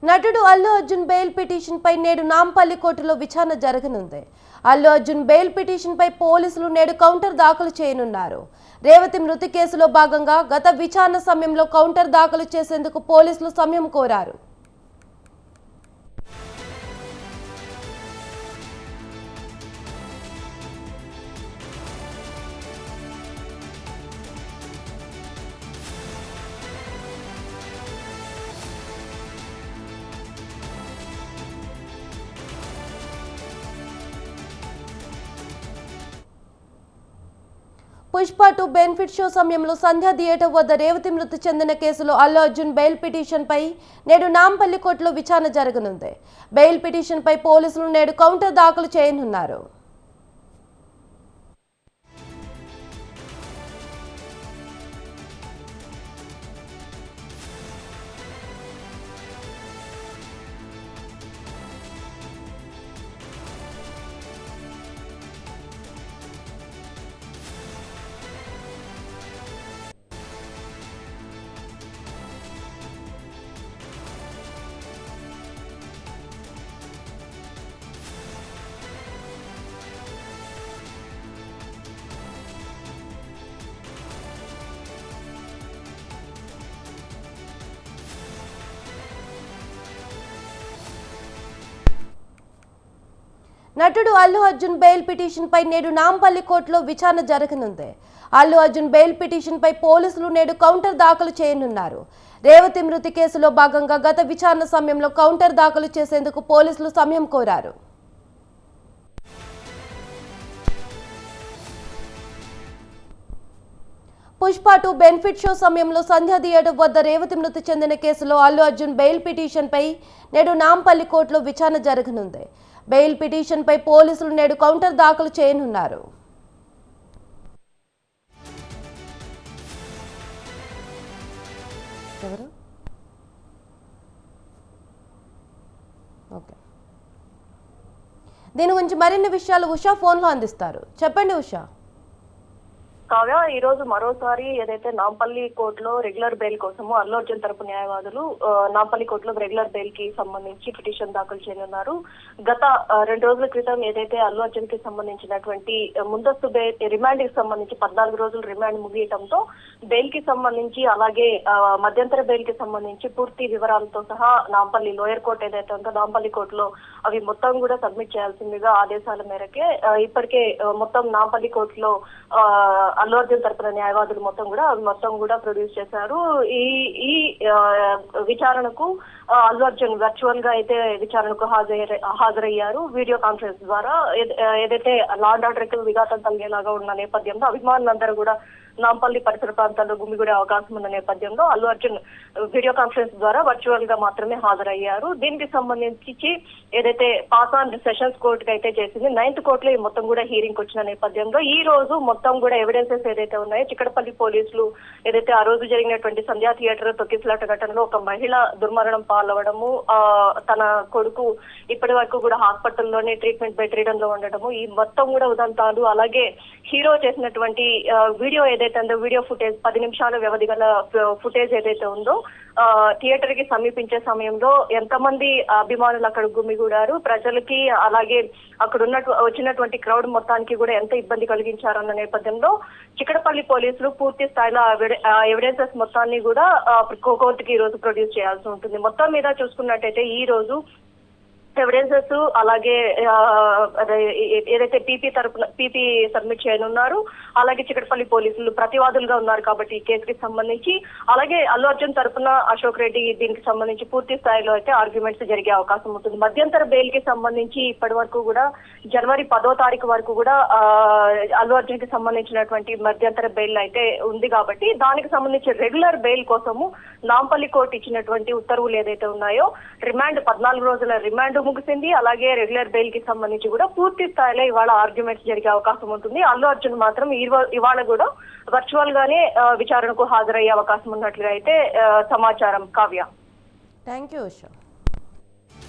నటుడు Allu Arjun bail petition పై నేడు నాంపల్లి కోర్టులో విచారణ జరగనుంది. అల్లు అర్జున్ బెయిల్ పిటిషన్ పై పోలీసులు నేడు కౌంటర్ దాఖలు చేయనున్నారు. రేవతి మృతి కేసులో భాగంగా గత విచారణ సమయంలో కౌంటర్ దాఖలు చేసేందుకు పోలీసులు సమయం కోరారు. పుష్ప 2 బెనిఫిట్ షో సమయంలో సంధ్యా థియేటర్ వద్ద రేవతి మృతి చెందిన కేసులో అల్లు అర్జున్ బెయిల్ పిటిషన్ పై నేడు నాంపల్లి కోర్టులో విచారణ జరగనుంది. బెయిల్ పిటిషన్ పై పోలీసులు నేడు కౌంటర్ దాఖలు చేయనున్నారు. నటుడు అల్లు అర్జున్ బెయిల్ పిటిషన్ పై నేడు నాంపల్లి కోర్టులో విచారణ జరగనుంది. అల్లు అర్జున్ బెయిల్ పిటిషన్ పై పోలీసులు నేడు కౌంటర్ దాఖలు చేయనున్నారు. రేవతి మృతి కేసులో భాగంగా గత విచారణ సమయంలో కౌంటర్ దాఖలు చేసేందుకు పోలీసులు సమయం కోరారు. పుష్ప 2 బెనిఫిట్ షో సమయంలో సంధ్యా థియేటర్ వద్ద రేవతి మృతి చెందిన కేసులో అల్లు అర్జున్ బెయిల్ పిటిషన్ పై నేడు నాంపల్లి కోర్టులో విచారణ జరగనుంది. బెయిల్ పిటిషన్ పై పోలీసులు నేడు కౌంటర్ దాఖలు చేయనున్నారు. దీని గురించి మరిన్ని విషయాలు ఉషా ఫోన్లో అందిస్తారు. చెప్పండి ఉషా. కావ్య, ఈ రోజు మరోసారి ఏదైతే నాంపల్లి కోర్టులో రెగ్యులర్ బెయిల్ కోసము అల్లు అర్జున్ తరపు న్యాయవాదులు నాంపల్లి కోర్టులో రెగ్యులర్ బెయిల్ కి సంబంధించి పిటిషన్ దాఖలు చేయనున్నారు. గత 2 రోజుల క్రితం ఏదైతే అల్లు అర్జున్ కి సంబంధించినటువంటి ముందస్తు రిమాండ్ కి సంబంధించి 14 రోజులు రిమాండ్ ముగియటంతో బెయిల్ కి సంబంధించి అలాగే మధ్యంతర బెయిల్ కి సంబంధించి పూర్తి వివరాలతో సహా నాంపల్లి లోయర్ కోర్టు ఏదైతే ఉందో నాంపల్లి కోర్టులో అవి మొత్తం కూడా సబ్మిట్ చేయాల్సిందిగా ఆదేశాల మేరకే ఇప్పటికే మొత్తం నాంపల్లి కోర్టులో అల్లు అర్జున్ తరపున న్యాయవాదులు మొత్తం కూడా ప్రొడ్యూస్ చేశారు. ఈ విచారణకు అల్లు అర్జున్ వర్చువల్ గా అయితే విచారణకు హాజరయ్యారు. వీడియో కాన్ఫరెన్స్ ద్వారా ఏదైతే లా అండ్ ఆర్డర్ కి విఘాతం కలిగేలాగా ఉన్న నేపథ్యంలో అభిమానులందరూ కూడా నాంపల్లి పరిసర ప్రాంతాల్లో గుమిగూడే అవకాశం ఉన్న నేపథ్యంలో అల్లు అర్జున్ వీడియో కాన్ఫరెన్స్ ద్వారా వర్చువల్ గా మాత్రమే హాజరయ్యారు. దీనికి సంబంధించి ఏదైతే పాస్ ఆన్ సెషన్స్ కోర్టుకి అయితే చేసింది 9th కోర్టులో ఈ మొత్తం కూడా హీరింగ్ వచ్చిన నేపథ్యంలో ఈ రోజు మొత్తం కూడా ఎవిడెన్సెస్ ఏదైతే ఉన్నాయో చిక్కడపల్లి పోలీసులు ఏదైతే ఆ రోజు జరిగినటువంటి సంధ్యా థియేటర్ తొక్కిసలాట ఘటనలో ఒక మహిళ దుర్మరణం పాల్గొనడము, తన కొడుకు ఇప్పటి వరకు కూడా హాస్పిటల్లోనే ట్రీట్మెంట్ బెడ్ రీడన్ లో ఉండడము, ఈ మొత్తం కూడా ఉదంతాలు అలాగే హీరో చేసినటువంటి వీడియో ఏదైతే ఉందో వీడియో ఫుటేజ్ 10 నిమిషాల వ్యవధి గల ఫుటేజ్ ఏదైతే ఉందో థియేటర్ కి సమీపించే సమయంలో ఎంతమంది అభిమానులు అక్కడ గుమిగూడారు, ప్రజలకి అలాగే అక్కడ వచ్చినటువంటి క్రౌడ్ మొత్తానికి కూడా ఎంత ఇబ్బంది కలిగించారన్న నేపథ్యంలో చిక్కడపల్లి పోలీసులు పూర్తి స్థాయిలో ఎవిడెన్సెస్ మొత్తాన్ని కూడా కోర్టుకి ఈ రోజు ప్రొడ్యూస్ చేయాల్సి ఉంటుంది. మొత్తం మీద చూసుకున్నట్టయితే ఈ రోజు ఎవిడెన్సెస్ అలాగే ఏదైతే పీపీ సబ్మిట్ చేయనున్నారు, అలాగే చిక్కడపల్లి పోలీసులు ప్రతివాదులుగా ఉన్నారు కాబట్టి ఈ కేసుకి సంబంధించి, అలాగే అల్లు అర్జున్ తరపున అశోక్ రెడ్డి దీనికి సంబంధించి పూర్తి స్థాయిలో అయితే ఆర్గ్యుమెంట్స్ జరిగే అవకాశం ఉంటుంది. మధ్యంతర బెయిల్ కి సంబంధించి ఇప్పటి వరకు కూడా జనవరి 10వ తారీఖు వరకు కూడా అల్లు అర్జున్ కి సంబంధించినటువంటి మధ్యంతర బెయిల్ అయితే ఉంది కాబట్టి దానికి సంబంధించి రెగ్యులర్ బెయిల్ కోసము నాంపల్లి కోర్టు ఇచ్చినటువంటి ఉత్తర్వులు ఏదైతే ఉన్నాయో రిమాండ్ 14 రోజుల రిమాండ్ ముగిసింది. అలాగే రెగ్యులర్ బెయిల్ కి సంబంధించి కూడా పూర్తి స్థాయిలో ఇవాళ ఆర్గ్యుమెంట్స్ జరిగే అవకాశం ఉంటుంది. అల్లు అర్జున్ మాత్రం ఇవాళ కూడా వర్చువల్ గానే విచారణకు హాజరయ్యే అవకాశం ఉన్నట్లుగా అయితే సమాచారం. Kavya, thank you Usha.